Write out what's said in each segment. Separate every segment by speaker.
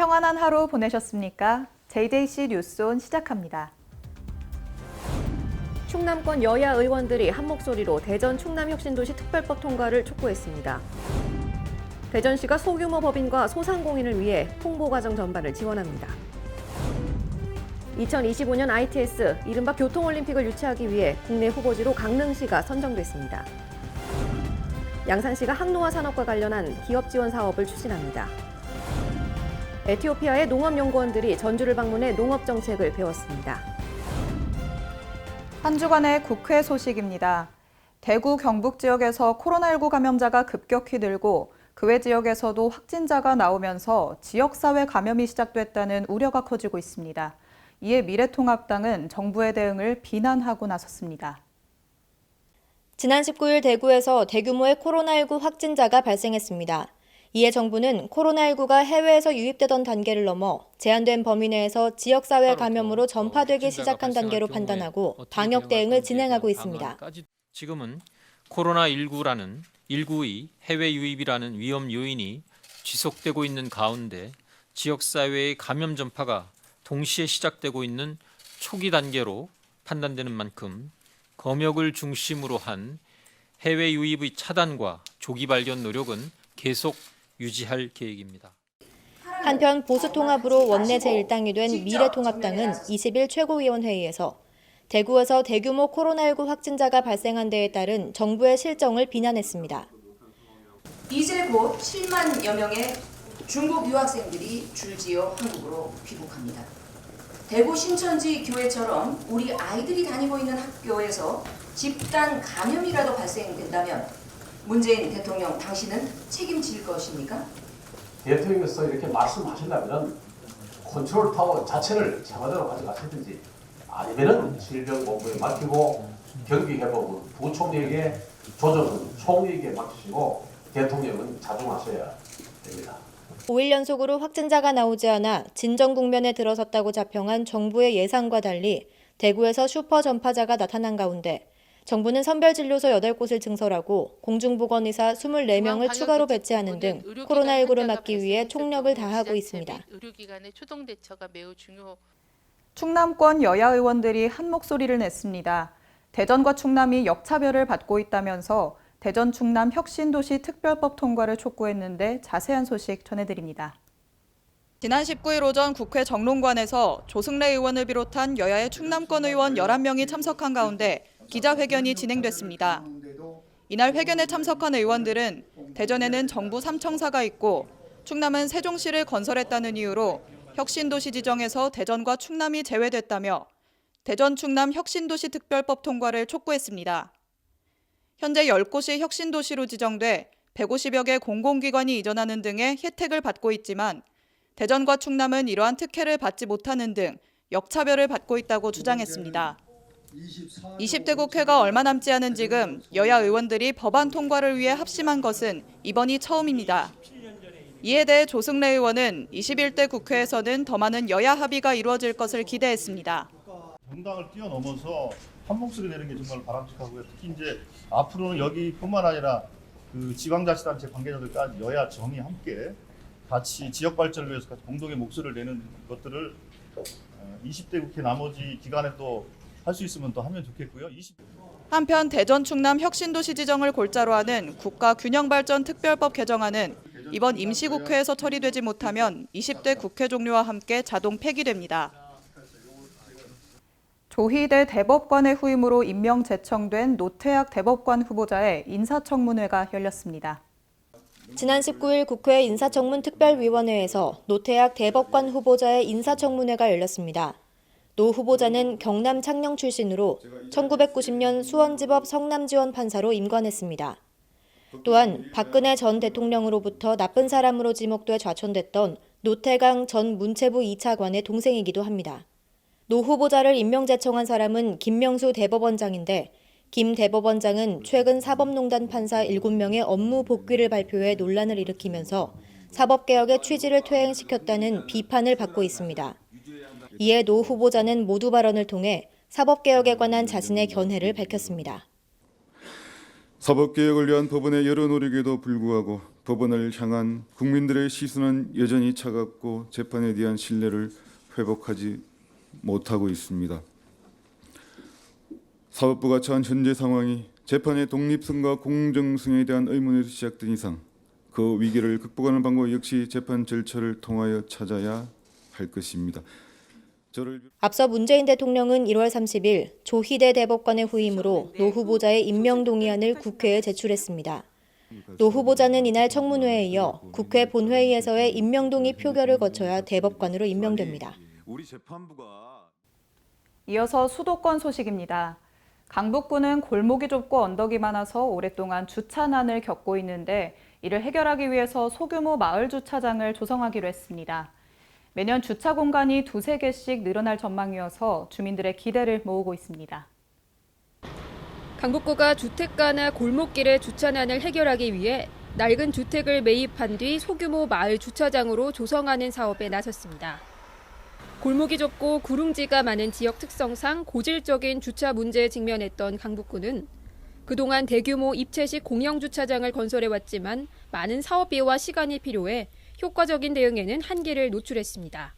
Speaker 1: 평안한 하루 보내셨습니까? JJC 뉴스온 시작합니다.
Speaker 2: 충남권 여야 의원들이 한 목소리로 대전 충남혁신도시 특별법 통과를 촉구했습니다. 대전시가 소규모 법인과 소상공인을 위해 홍보 과정 전반을 지원합니다. 2025년 ITS, 이른바 교통올림픽을 유치하기 위해 국내 후보지로 강릉시가 선정됐습니다. 양산시가 항노화 산업과 관련한 기업 지원 사업을 추진합니다. 에티오피아의 농업연구원들이 전주를 방문해 농업 정책을 배웠습니다.
Speaker 1: 한 주간의 국회 소식입니다. 대구 경북 지역에서 코로나19 감염자가 급격히 늘고 그 외 지역에서도 확진자가 나오면서 지역사회 감염이 시작됐다는 우려가 커지고 있습니다. 이에 미래통합당은 정부의 대응을 비난하고 나섰습니다.
Speaker 3: 지난 19일 대구에서 대규모의 코로나19 확진자가 발생했습니다. 이에 정부는 코로나19가 해외에서 유입되던 단계를 넘어 제한된 범위 내에서 지역사회 감염으로 전파되기 시작한 단계로 판단하고 방역 대응을 진행하고 있습니다.
Speaker 4: 지금은 코로나19의 해외 유입이라는 위험 요인이 지속되고 있는 가운데 지역사회의 감염 전파가 동시에 시작되고 있는 초기 단계로 판단되는 만큼 검역을 중심으로 한 해외 유입의 차단과 조기 발견 노력은 계속 유지할 계획입니다.
Speaker 3: 한편 보수통합으로 원내 제1당이 된 미래통합당은 20일 최고위원회의에서 대구에서 대규모 코로나19 확진자가 발생한 데에 따른 정부의 실정을 비난했습니다.
Speaker 5: 이제 곧 7만여 명의 중국 유학생들이 줄지어 한국으로 귀국합니다. 대구 신천지 교회처럼 우리 아이들이 다니고 있는 학교에서 집단 감염이라도 발생된다면 문재인 대통령 당신은 책임질 것입니까?
Speaker 6: 대통령께서 이렇게 말씀하시려면 컨트롤 타워 자체를 청와대로 가져가시든지 아니면은 질병본부에 맡기고 경기회복은 부총리에게 조정은 총리에게 맡기시고 대통령은 자중하셔야 됩니다.
Speaker 3: 5일 연속으로 확진자가 나오지 않아 진정 국면에 들어섰다고 자평한 정부의 예상과 달리 대구에서 슈퍼 전파자가 나타난 가운데 정부는 선별진료소 8곳을 증설하고 공중보건의사 24명을 추가로 배치하는 등 코로나19를 막기 위해 총력을 다하고 있습니다.
Speaker 7: 의료기관의 초동 대처가 매우 중요.
Speaker 1: 충남권 여야 의원들이 한 목소리를 냈습니다. 대전과 충남이 역차별을 받고 있다면서 대전 충남 혁신도시 특별법 통과를 촉구했는데 자세한 소식 전해드립니다. 지난 19일 오전 국회 정론관에서 조승래 의원을 비롯한 여야의 충남권 의원 11명이 참석한 가운데 기자회견이 진행됐습니다. 이날 회견에 참석한 의원들은 대전에는 정부 3청사가 있고 충남은 세종시를 건설했다는 이유로 혁신도시 지정에서 대전과 충남이 제외됐다며 대전 충남 혁신도시 특별법 통과를 촉구했습니다. 현재 10곳이 혁신도시로 지정돼 150여 개 공공기관이 이전하는 등의 혜택을 받고 있지만 대전과 충남은 이러한 특혜를 받지 못하는 등 역차별을 받고 있다고 주장했습니다. 20대 국회가 얼마 남지 않은 지금 여야 의원들이 법안 통과를 위해 합심한 것은 이번이 처음입니다. 이에 대해 조승래 의원은 21대 국회에서는 더 많은 여야 합의가 이루어질 것을 기대했습니다.
Speaker 8: 정당을 뛰어넘어서 한 목소리 내는 게 정말 바람직하고요. 특히 이제 앞으로는 여기뿐만 아니라 그 지방자치단체 관계자들까지 여야 정이 함께 같이 지역 발전을 위해서 같이 공동의 목소리를 내는 것들을 20대 국회 나머지 기간에 또 할 수 있으면 또 하면 좋겠고요.
Speaker 1: 한편 대전 충남 혁신도시 지정을 골자로 하는 국가균형발전 특별법 개정안은 이번 임시국회에서 처리되지 못하면 20대 국회 종료와 함께 자동 폐기됩니다. 조희대 대법관의 후임으로 임명 제청된 노태학 대법관 후보자의 인사청문회가 열렸습니다.
Speaker 3: 지난 19일 국회 인사청문 특별위원회에서 노태학 대법관 후보자의 인사청문회가 열렸습니다. 노 후보자는 경남 창녕 출신으로 1990년 수원지법 성남지원 판사로 임관했습니다. 또한 박근혜 전 대통령으로부터 나쁜 사람으로 지목돼 좌천됐던 노태강 전 문체부 2차관의 동생이기도 합니다. 노 후보자를 임명 제청한 사람은 김명수 대법원장인데 김 대법원장은 최근 사법농단 판사 7명의 업무 복귀를 발표해 논란을 일으키면서 사법개혁의 취지를 퇴행시켰다는 비판을 받고 있습니다. 이에 노 후보자는 모두 발언을 통해 사법개혁에 관한 자신의 견해를 밝혔습니다.
Speaker 9: 사법개혁을 위한 법원의 여러 노력에도 불구하고 법원을 향한 국민들의 시선은 여전히 차갑고 재판에 대한 신뢰를 회복하지 못하고 있습니다. 사법부가 처한 현재 상황이 재판의 독립성과 공정성에 대한 의문에서 시작된 이상 그 위기를 극복하는 방법 역시 재판 절차를 통하여 찾아야 할 것입니다.
Speaker 3: 앞서 문재인 대통령은 1월 30일 조희대 대법관의 후임으로 노 후보자의 임명 동의안을 국회에 제출했습니다. 노 후보자는 이날 청문회에 이어 국회 본회의에서의 임명 동의 표결을 거쳐야 대법관으로 임명됩니다.
Speaker 1: 이어서 수도권 소식입니다. 강북구는 골목이 좁고 언덕이 많아서 오랫동안 주차난을 겪고 있는데 이를 해결하기 위해서 소규모 마을 주차장을 조성하기로 했습니다. 매년 주차 공간이 2-3개씩 늘어날 전망이어서 주민들의 기대를 모으고 있습니다.
Speaker 10: 강북구가 주택가나 골목길의 주차난을 해결하기 위해 낡은 주택을 매입한 뒤 소규모 마을 주차장으로 조성하는 사업에 나섰습니다. 골목이 좁고 구릉지가 많은 지역 특성상 고질적인 주차 문제에 직면했던 강북구는 그동안 대규모 입체식 공영 주차장을 건설해왔지만 많은 사업비와 시간이 필요해 효과적인 대응에는 한계를 노출했습니다.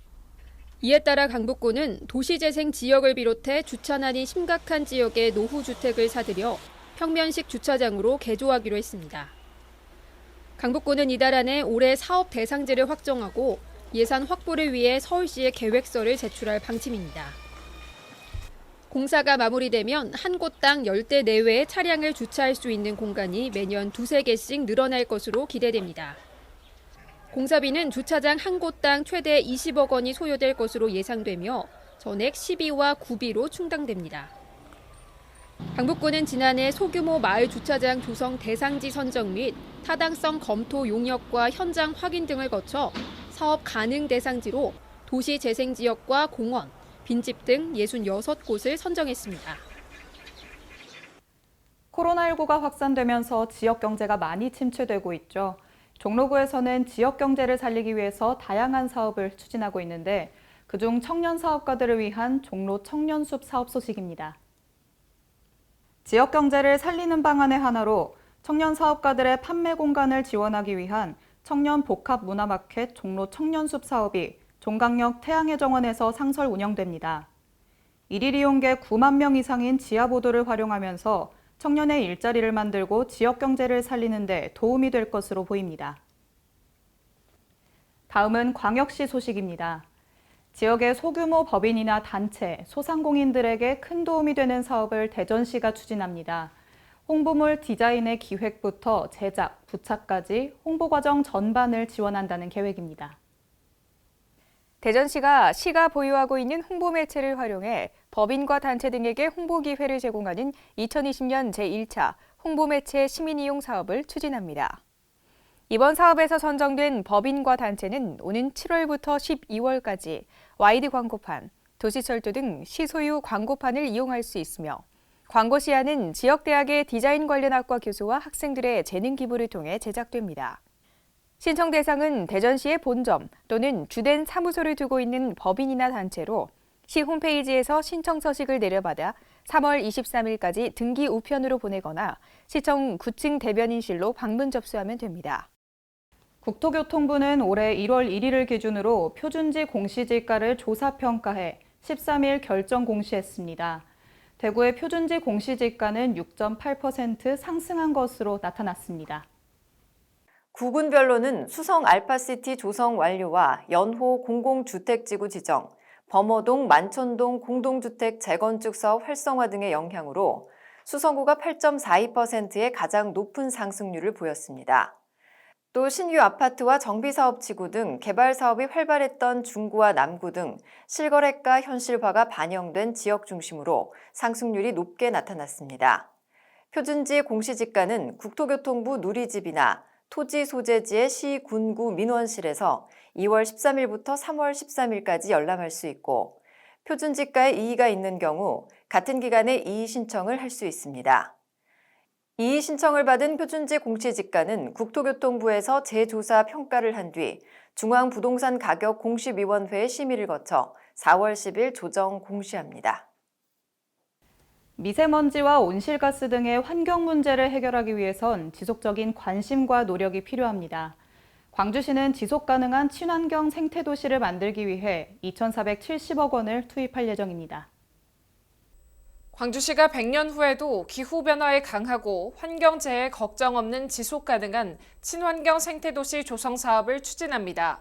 Speaker 10: 이에 따라 강북구는 도시재생 지역을 비롯해 주차난이 심각한 지역의 노후주택을 사들여 평면식 주차장으로 개조하기로 했습니다. 강북구는 이달 안에 올해 사업 대상지를 확정하고 예산 확보를 위해 서울시에 계획서를 제출할 방침입니다. 공사가 마무리되면 한 곳당 10대 내외의 차량을 주차할 수 있는 공간이 매년 2-3개씩 늘어날 것으로 기대됩니다. 공사비는 주차장 한 곳당 최대 20억 원이 소요될 것으로 예상되며 전액 시비와 구비로 충당됩니다. 강북구는 지난해 소규모 마을 주차장 조성 대상지 선정 및 타당성 검토 용역과 현장 확인 등을 거쳐 사업 가능 대상지로 도시재생지역과 공원, 빈집 등 66곳을 선정했습니다.
Speaker 1: 코로나19가 확산되면서 지역 경제가 많이 침체되고 있죠. 종로구에서는 지역 경제를 살리기 위해서 다양한 사업을 추진하고 있는데 그중 청년 사업가들을 위한 종로 청년숲 사업 소식입니다. 지역 경제를 살리는 방안의 하나로 청년 사업가들의 판매 공간을 지원하기 위한 청년 복합 문화마켓 종로 청년숲 사업이 종강역 태양의 정원에서 상설 운영됩니다. 일일 이용객 9만 명 이상인 지하보도를 활용하면서 청년의 일자리를 만들고 지역 경제를 살리는 데 도움이 될 것으로 보입니다. 다음은 광역시 소식입니다. 지역의 소규모 법인이나 단체, 소상공인들에게 큰 도움이 되는 사업을 대전시가 추진합니다. 홍보물 디자인의 기획부터 제작, 부착까지 홍보 과정 전반을 지원한다는 계획입니다.
Speaker 11: 대전시가 시가 보유하고 있는 홍보 매체를 활용해 법인과 단체 등에게 홍보 기회를 제공하는 2020년 제1차 홍보 매체 시민 이용 사업을 추진합니다. 이번 사업에서 선정된 법인과 단체는 오는 7월부터 12월까지 와이드 광고판, 도시철도 등 시소유 광고판을 이용할 수 있으며 광고 시안은 지역대학의 디자인 관련 학과 교수와 학생들의 재능 기부를 통해 제작됩니다. 신청 대상은 대전시의 본점 또는 주된 사무소를 두고 있는 법인이나 단체로 시 홈페이지에서 신청 서식을 내려받아 3월 23일까지 등기 우편으로 보내거나 시청 9층 대변인실로 방문 접수하면 됩니다.
Speaker 1: 국토교통부는 올해 1월 1일을 기준으로 표준지 공시지가를 조사평가해 13일 결정 공시했습니다. 대구의 표준지 공시지가는 6.8% 상승한 것으로 나타났습니다.
Speaker 12: 구군별로는 수성 알파시티 조성 완료와 연호 공공주택지구 지정, 범어동, 만촌동 공동주택 재건축 사업 활성화 등의 영향으로 수성구가 8.42%의 가장 높은 상승률을 보였습니다. 또 신규 아파트와 정비사업지구 등 개발 사업이 활발했던 중구와 남구 등 실거래가 현실화가 반영된 지역 중심으로 상승률이 높게 나타났습니다. 표준지 공시지가는 국토교통부 누리집이나 토지 소재지의 시, 군구, 민원실에서 2월 13일부터 3월 13일까지 열람할 수 있고 표준지가에 이의가 있는 경우 같은 기간에 이의 신청을 할 수 있습니다. 이의 신청을 받은 표준지 공시지가는 국토교통부에서 재조사 평가를 한 뒤 중앙부동산가격공시위원회의 심의를 거쳐 4월 10일 조정 공시합니다.
Speaker 1: 미세먼지와 온실가스 등의 환경 문제를 해결하기 위해선 지속적인 관심과 노력이 필요합니다. 광주시는 지속 가능한 친환경 생태도시를 만들기 위해 2,470억 원을 투입할 예정입니다.
Speaker 13: 광주시가 100년 후에도 기후변화에 강하고 환경재해 걱정 없는 지속 가능한 친환경 생태도시 조성 사업을 추진합니다.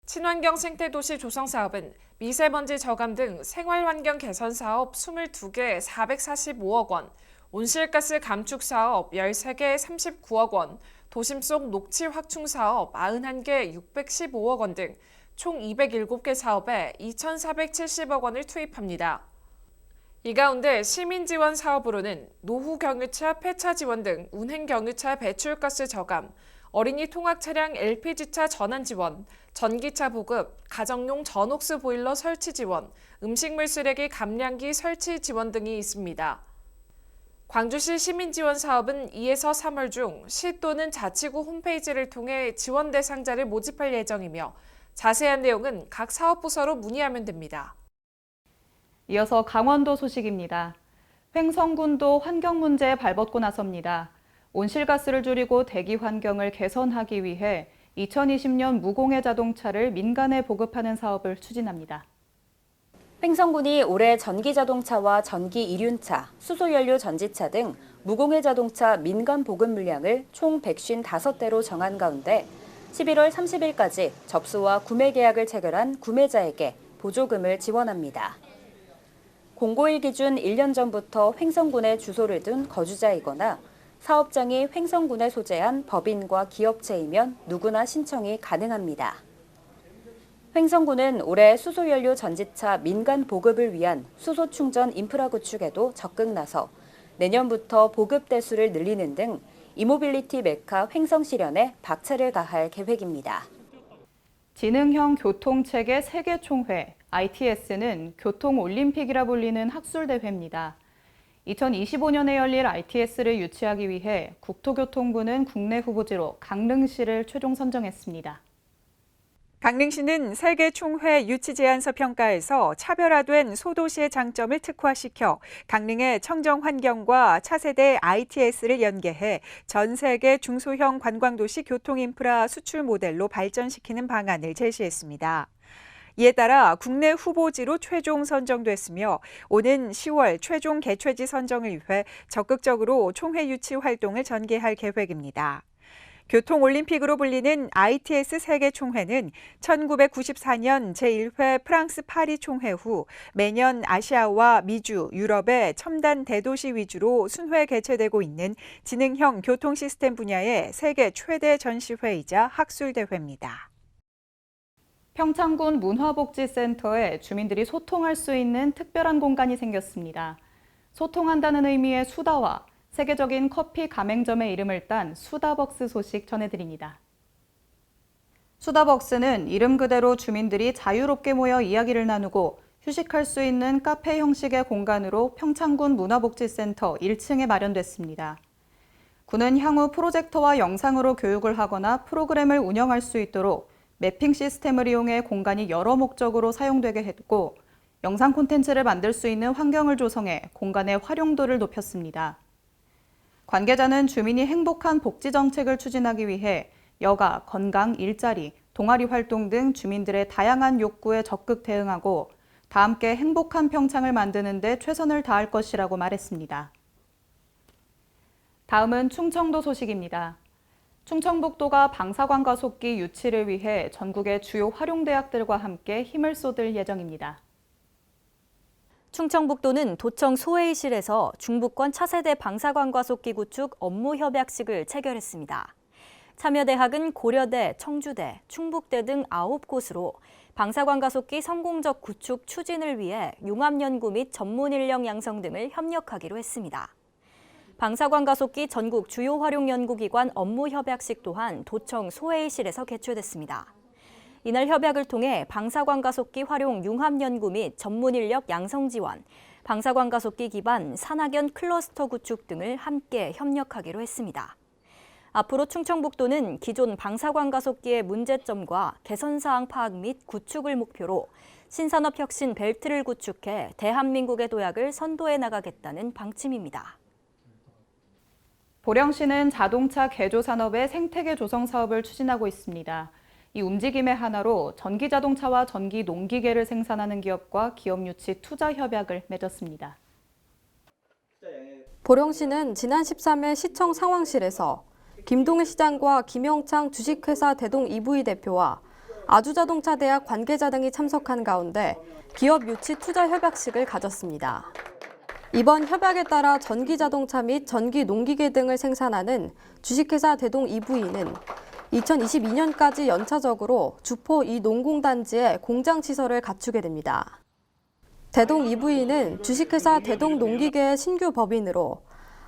Speaker 13: 친환경 생태도시 조성 사업은 미세먼지 저감 등 생활환경 개선 사업 22개 445억 원, 온실가스 감축 사업 13개 39억 원, 도심 속 녹지 확충 사업 91개 615억 원 등 총 207개 사업에 2,470억 원을 투입합니다. 이 가운데 시민지원 사업으로는 노후 경유차 폐차 지원 등 운행 경유차 배출가스 저감, 어린이 통학 차량 LPG차 전환 지원, 전기차 보급, 가정용 전옥수 보일러 설치 지원, 음식물 쓰레기 감량기 설치 지원 등이 있습니다. 광주시 시민지원 사업은 2에서 3월 중 시 또는 자치구 홈페이지를 통해 지원 대상자를 모집할 예정이며 자세한 내용은 각 사업부서로 문의하면 됩니다.
Speaker 1: 이어서 강원도 소식입니다. 횡성군도 환경 문제에 발벗고 나섭니다. 온실가스를 줄이고 대기 환경을 개선하기 위해 2020년 무공해 자동차를 민간에 보급하는 사업을 추진합니다.
Speaker 3: 횡성군이 올해 전기자동차와 전기이륜차, 수소연료 전지차 등 무공해 자동차 민간 보급 물량을 총 155대로 정한 가운데 11월 30일까지 접수와 구매 계약을 체결한 구매자에게 보조금을 지원합니다. 공고일 기준 1년 전부터 횡성군에 주소를 둔 거주자이거나 사업장이 횡성군에 소재한 법인과 기업체이면 누구나 신청이 가능합니다. 횡성군은 올해 수소연료 전지차 민간 보급을 위한 수소 충전 인프라 구축에도 적극 나서 내년부터 보급 대수를 늘리는 등 이모빌리티 메카 횡성 실현에 박차를 가할 계획입니다.
Speaker 1: 지능형 교통체계 세계 총회 ITS는 교통올림픽이라 불리는 학술대회입니다. 2025년에 열릴 ITS를 유치하기 위해 국토교통부는 국내 후보지로 강릉시를 최종 선정했습니다.
Speaker 14: 강릉시는 세계 총회 유치 제안서 평가에서 차별화된 소도시의 장점을 특화시켜 강릉의 청정 환경과 차세대 ITS를 연계해 전 세계 중소형 관광도시 교통인프라 수출 모델로 발전시키는 방안을 제시했습니다. 이에 따라 국내 후보지로 최종 선정됐으며 오는 10월 최종 개최지 선정을 위해 적극적으로 총회 유치 활동을 전개할 계획입니다. 교통올림픽으로 불리는 ITS 세계총회는 1994년 제1회 프랑스 파리 총회 후 매년 아시아와 미주, 유럽의 첨단 대도시 위주로 순회 개최되고 있는 지능형 교통 시스템 분야의 세계 최대 전시회이자 학술대회입니다.
Speaker 1: 평창군 문화복지센터에 주민들이 소통할 수 있는 특별한 공간이 생겼습니다. 소통한다는 의미의 수다와 세계적인 커피 가맹점의 이름을 딴 수다벅스 소식 전해드립니다. 수다벅스는 이름 그대로 주민들이 자유롭게 모여 이야기를 나누고 휴식할 수 있는 카페 형식의 공간으로 평창군 문화복지센터 1층에 마련됐습니다. 군은 향후 프로젝터와 영상으로 교육을 하거나 프로그램을 운영할 수 있도록 매핑 시스템을 이용해 공간이 여러 목적으로 사용되게 했고 영상 콘텐츠를 만들 수 있는 환경을 조성해 공간의 활용도를 높였습니다. 관계자는 주민이 행복한 복지 정책을 추진하기 위해 여가, 건강, 일자리, 동아리 활동 등 주민들의 다양한 욕구에 적극 대응하고 다 함께 행복한 평창을 만드는 데 최선을 다할 것이라고 말했습니다. 다음은 충청도 소식입니다. 충청북도가 방사관 가속기 유치를 위해 전국의 주요 활용대학들과 함께 힘을 쏟을 예정입니다.
Speaker 15: 충청북도는 도청 소회의실에서 중부권 차세대 방사관 가속기 구축 업무 협약식을 체결했습니다. 참여대학은 고려대, 청주대, 충북대 등 9곳으로 방사관 가속기 성공적 구축 추진을 위해 융합연구 및 전문 인력 양성 등을 협력하기로 했습니다. 방사관 가속기 전국 주요 활용 연구기관 업무 협약식 또한 도청 소회의실에서 개최됐습니다. 이날 협약을 통해 방사관 가속기 활용 융합 연구 및 전문 인력 양성 지원, 방사관 가속기 기반 산학연 클러스터 구축 등을 함께 협력하기로 했습니다. 앞으로 충청북도는 기존 방사광가속기의 문제점과 개선사항 파악 및 구축을 목표로 신산업혁신 벨트를 구축해 대한민국의 도약을 선도해 나가겠다는 방침입니다.
Speaker 1: 보령시는 자동차 개조 산업의 생태계 조성 사업을 추진하고 있습니다. 이 움직임의 하나로 전기자동차와 전기농기계를 생산하는 기업과 기업 유치 투자 협약을 맺었습니다.
Speaker 16: 보령시는 지난 13일 시청 상황실에서 김동일 시장과 김영창 주식회사 대동 EV 대표와 아주자동차대학 관계자 등이 참석한 가운데 기업 유치 투자 협약식을 가졌습니다. 이번 협약에 따라 전기자동차 및 전기농기계 등을 생산하는 주식회사 대동 EV는 2022년까지 연차적으로 주포 이 농공단지에 공장시설을 갖추게 됩니다. 대동 EV는 주식회사 대동농기계의 신규 법인으로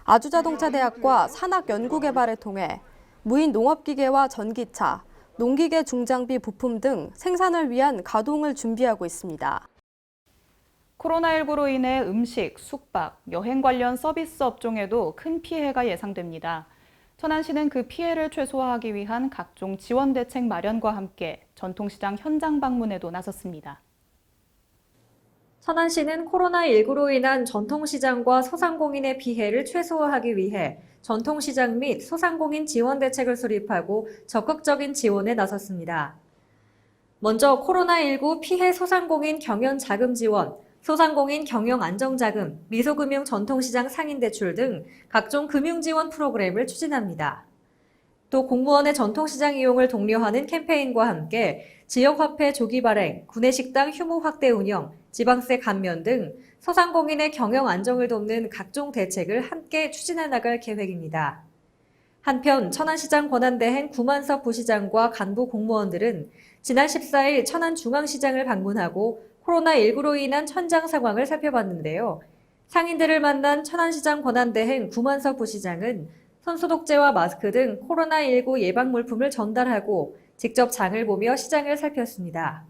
Speaker 16: 아주자동차대학과 산학연구개발을 통해 무인 농업기계와 전기차, 농기계 중장비 부품 등 생산을 위한 가동을 준비하고 있습니다.
Speaker 1: 코로나19로 인해 음식, 숙박, 여행 관련 서비스 업종에도 큰 피해가 예상됩니다. 천안시는 그 피해를 최소화하기 위한 각종 지원 대책 마련과 함께 전통시장 현장 방문에도 나섰습니다.
Speaker 17: 천안시는 코로나19로 인한 전통시장과 소상공인의 피해를 최소화하기 위해 전통시장 및 소상공인 지원 대책을 수립하고 적극적인 지원에 나섰습니다. 먼저 코로나19 피해 소상공인 경연 자금 지원, 소상공인 경영 안정자금, 미소금융 전통시장 상인대출 등 각종 금융지원 프로그램을 추진합니다. 또 공무원의 전통시장 이용을 독려하는 캠페인과 함께 지역화폐 조기 발행, 구내식당 휴무 확대 운영, 지방세 감면 등 소상공인의 경영 안정을 돕는 각종 대책을 함께 추진해 나갈 계획입니다. 한편 천안시장 권한대행 구만섭 부시장과 간부 공무원들은 지난 14일 천안중앙시장을 방문하고 코로나19로 인한 현장 상황을 살펴봤는데요. 상인들을 만난 천안시장 권한대행 구만섭 부시장은 손소독제와 마스크 등 코로나19 예방 물품을 전달하고 직접 장을 보며 시장을 살폈습니다.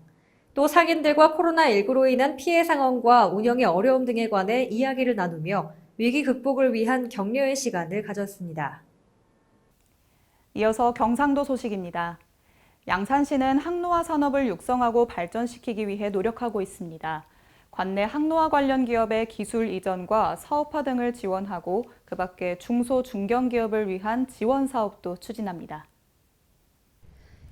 Speaker 17: 또 상인들과 코로나19로 인한 피해 상황과 운영의 어려움 등에 관해 이야기를 나누며 위기 극복을 위한 격려의 시간을 가졌습니다.
Speaker 1: 이어서 경상도 소식입니다. 양산시는 항로화 산업을 육성하고 발전시키기 위해 노력하고 있습니다. 관내 항로화 관련 기업의 기술 이전과 사업화 등을 지원하고 그 밖에 중소 중견기업을 위한 지원 사업도 추진합니다.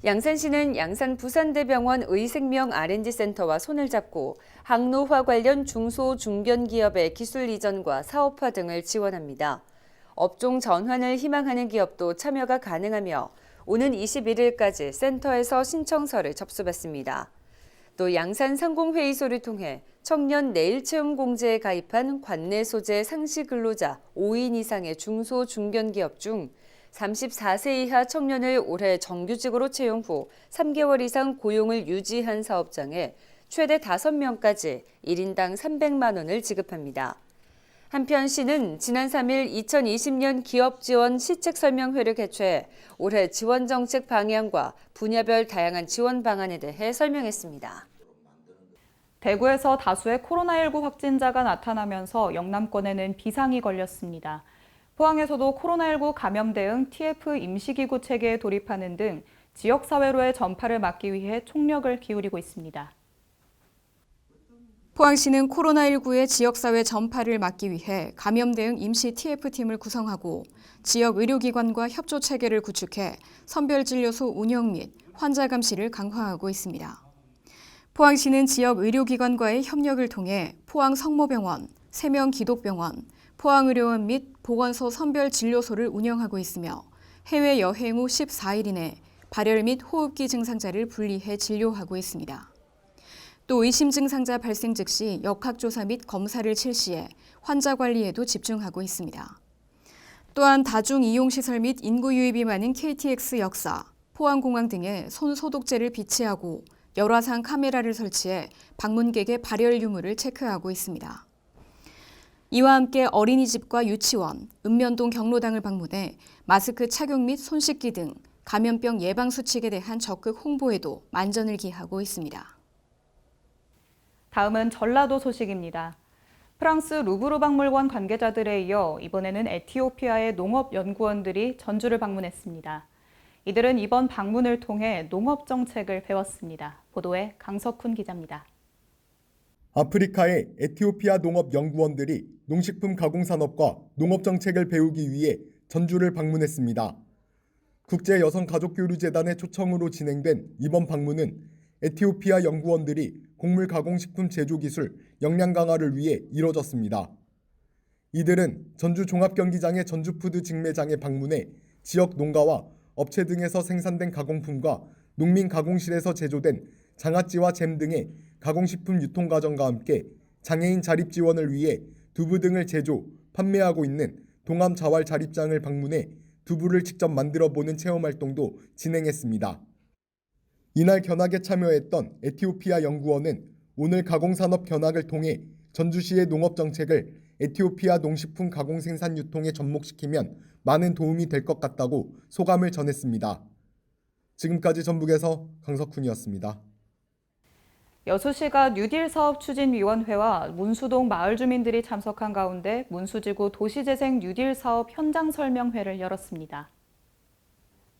Speaker 18: 양산시는 양산 부산대병원 의생명 R&D 센터와 손을 잡고 항로화 관련 중소 중견기업의 기술 이전과 사업화 등을 지원합니다. 업종 전환을 희망하는 기업도 참여가 가능하며 오는 21일까지 센터에서 신청서를 접수받습니다. 또 양산 상공회의소를 통해 청년 내일체험공제에 가입한 관내 소재 상시 근로자 5인 이상의 중소 중견기업 중 34세 이하 청년을 올해 정규직으로 채용 후 3개월 이상 고용을 유지한 사업장에 최대 5명까지 1인당 300만 원을 지급합니다. 한편 시는 지난 3일 2020년 기업지원 시책설명회를 개최해 올해 지원정책 방향과 분야별 다양한 지원 방안에 대해 설명했습니다.
Speaker 1: 대구에서 다수의 코로나19 확진자가 나타나면서 영남권에는 비상이 걸렸습니다. 포항에서도 코로나19 감염 대응 TF 임시기구 체계에 돌입하는 등 지역사회로의 전파를 막기 위해 총력을 기울이고 있습니다.
Speaker 19: 포항시는 코로나19의 지역사회 전파를 막기 위해 감염 대응 임시 TF팀을 구성하고 지역 의료기관과 협조 체계를 구축해 선별진료소 운영 및 환자 감시를 강화하고 있습니다. 포항시는 지역 의료기관과의 협력을 통해 포항 성모병원, 세명 기독병원, 포항의료원 및 보건소 선별진료소를 운영하고 있으며 해외 여행 후 14일 이내 발열 및 호흡기 증상자를 분리해 진료하고 있습니다. 또 의심 증상자 발생 즉시 역학조사 및 검사를 실시해 환자 관리에도 집중하고 있습니다. 또한 다중이용시설 및 인구 유입이 많은 KTX 역사, 포항공항 등에 손소독제를 비치하고 열화상 카메라를 설치해 방문객의 발열 유무를 체크하고 있습니다. 이와 함께 어린이집과 유치원, 읍면동 경로당을 방문해 마스크 착용 및 손 씻기 등 감염병 예방 수칙에 대한 적극 홍보에도 만전을 기하고 있습니다.
Speaker 1: 다음은 전라도 소식입니다. 프랑스 루브르 박물관 관계자들에 이어 이번에는 에티오피아의 농업연구원들이 전주를 방문했습니다. 이들은 이번 방문을 통해 농업 정책을 배웠습니다. 보도에 강석훈 기자입니다.
Speaker 20: 아프리카의 에티오피아 농업연구원들이 농식품 가공산업과 농업정책을 배우기 위해 전주를 방문했습니다. 국제여성가족교류재단의 초청으로 진행된 이번 방문은 에티오피아 연구원들이 곡물 가공식품 제조기술 역량 강화를 위해 이뤄졌습니다. 이들은 전주 종합경기장의 전주푸드 직매장에 방문해 지역 농가와 업체 등에서 생산된 가공품과 농민 가공실에서 제조된 장아찌와 잼 등의 가공식품 유통 과정과 함께 장애인 자립 지원을 위해 두부 등을 제조, 판매하고 있는 동암 자활 자립장을 방문해 두부를 직접 만들어 보는 체험 활동도 진행했습니다. 이날 견학에 참여했던 에티오피아 연구원은 오늘 가공산업 견학을 통해 전주시의 농업 정책을 에티오피아 농식품 가공 생산 유통에 접목시키면 많은 도움이 될 것 같다고 소감을 전했습니다. 지금까지 전북에서 강석훈이었습니다.
Speaker 1: 여수시가 뉴딜 사업 추진위원회와 문수동 마을 주민들이 참석한 가운데 문수지구 도시재생 뉴딜 사업 현장 설명회를 열었습니다.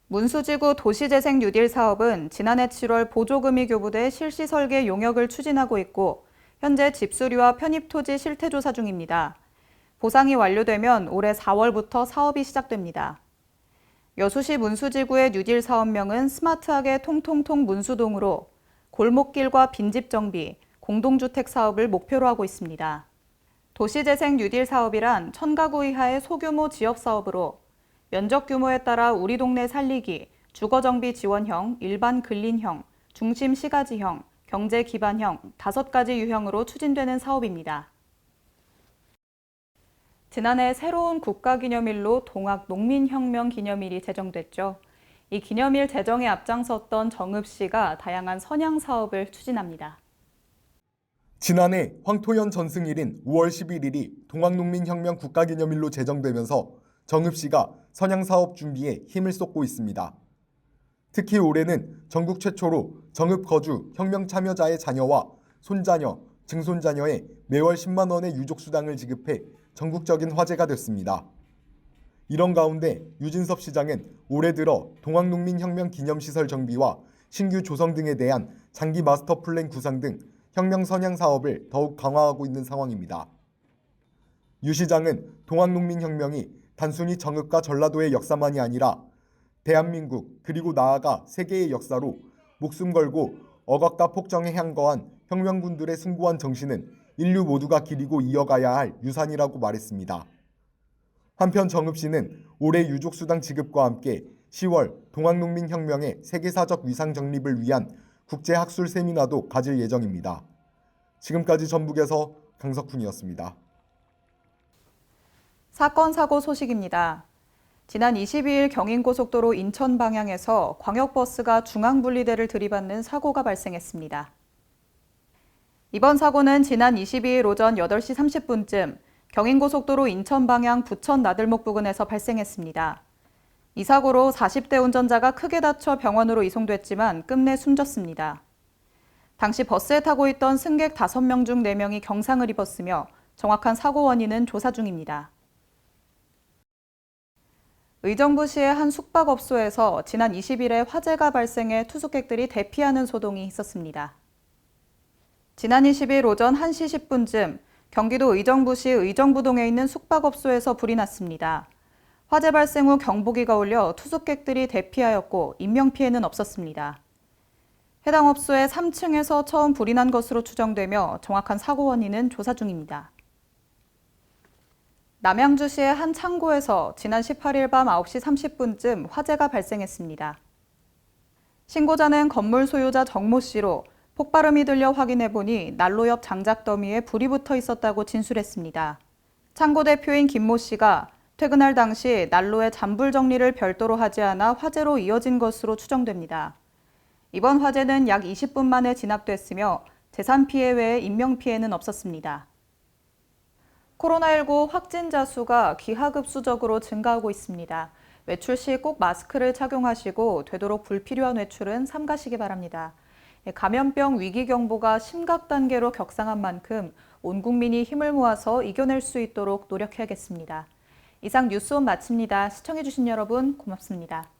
Speaker 1: 문수지구 도시재생 뉴딜 사업은 지난해 7월 보조금이 교부돼 실시 설계 용역을 추진하고 있고 현재 집수리와 편입토지 실태조사 중입니다. 보상이 완료되면 올해 4월부터 사업이 시작됩니다. 여수시 문수지구의 뉴딜 사업명은 스마트하게 통통통 문수동으로 골목길과 빈집 정비, 공동주택 사업을 목표로 하고 있습니다. 도시재생 뉴딜 사업이란 1000가구 이하의 소규모 지역 사업으로 면적 규모에 따라 우리 동네 살리기, 주거정비 지원형, 일반 근린형, 중심 시가지형, 경제 기반형 5가지 유형으로 추진되는 사업입니다. 지난해 새로운 국가기념일로 동학농민혁명 기념일이 제정됐죠. 이 기념일 제정에 앞장섰던 정읍시가 다양한 선양 사업을 추진합니다.
Speaker 20: 지난해 황토연 전승일인 5월 11일이 동학농민혁명 국가기념일로 제정되면서 정읍시가 선양사업 준비에 힘을 쏟고 있습니다. 특히 올해는 전국 최초로 정읍 거주 혁명 참여자의 자녀와 손자녀, 증손자녀에 매월 10만 원의 유족수당을 지급해 전국적인 화제가 됐습니다. 이런 가운데 유진섭 시장은 올해 들어 동학농민혁명 기념시설 정비와 신규 조성 등에 대한 장기 마스터 플랜 구상 등 혁명 선양 사업을 더욱 강화하고 있는 상황입니다. 유 시장은 동학농민혁명이 단순히 정읍과 전라도의 역사만이 아니라 대한민국 그리고 나아가 세계의 역사로 목숨 걸고 억압과 폭정에 향거한 혁명군들의 숭고한 정신은 인류 모두가 기리고 이어가야 할 유산이라고 말했습니다. 한편 정읍시는 올해 유족수당 지급과 함께 10월 동학농민혁명의 세계사적 위상 정립을 위한 국제학술 세미나도 가질 예정입니다. 지금까지 전북에서 강석훈이었습니다.
Speaker 1: 사건 사고 소식입니다. 지난 22일 경인고속도로 인천 방향에서 광역버스가 중앙분리대를 들이받는 사고가 발생했습니다. 이번 사고는 지난 22일 오전 8시 30분쯤 경인고속도로 인천 방향 부천 나들목 부근에서 발생했습니다. 이 사고로 40대 운전자가 크게 다쳐 병원으로 이송됐지만 끝내 숨졌습니다. 당시 버스에 타고 있던 승객 5명 중 4명이 경상을 입었으며 정확한 사고 원인은 조사 중입니다. 의정부시의 한 숙박업소에서 지난 20일에 화재가 발생해 투숙객들이 대피하는 소동이 있었습니다. 지난 20일 오전 1시 10분쯤 경기도 의정부시 의정부동에 있는 숙박업소에서 불이 났습니다. 화재 발생 후 경보기가 울려 투숙객들이 대피하였고 인명피해는 없었습니다. 해당 업소의 3층에서 처음 불이 난 것으로 추정되며 정확한 사고 원인은 조사 중입니다. 남양주시의 한 창고에서 지난 18일 밤 9시 30분쯤 화재가 발생했습니다. 신고자는 건물 소유자 정모 씨로 폭발음이 들려 확인해보니 난로 옆 장작 더미에 불이 붙어 있었다고 진술했습니다. 창고 대표인 김모 씨가 퇴근할 당시 난로의 잔불 정리를 별도로 하지 않아 화재로 이어진 것으로 추정됩니다. 이번 화재는 약 20분 만에 진압됐으며 재산 피해 외에 인명 피해는 없었습니다. 코로나19 확진자 수가 기하급수적으로 증가하고 있습니다. 외출 시 꼭 마스크를 착용하시고 되도록 불필요한 외출은 삼가시기 바랍니다. 감염병 위기 경보가 심각 단계로 격상한 만큼 온 국민이 힘을 모아서 이겨낼 수 있도록 노력해야겠습니다. 이상 뉴스온 마칩니다. 시청해주신 여러분 고맙습니다.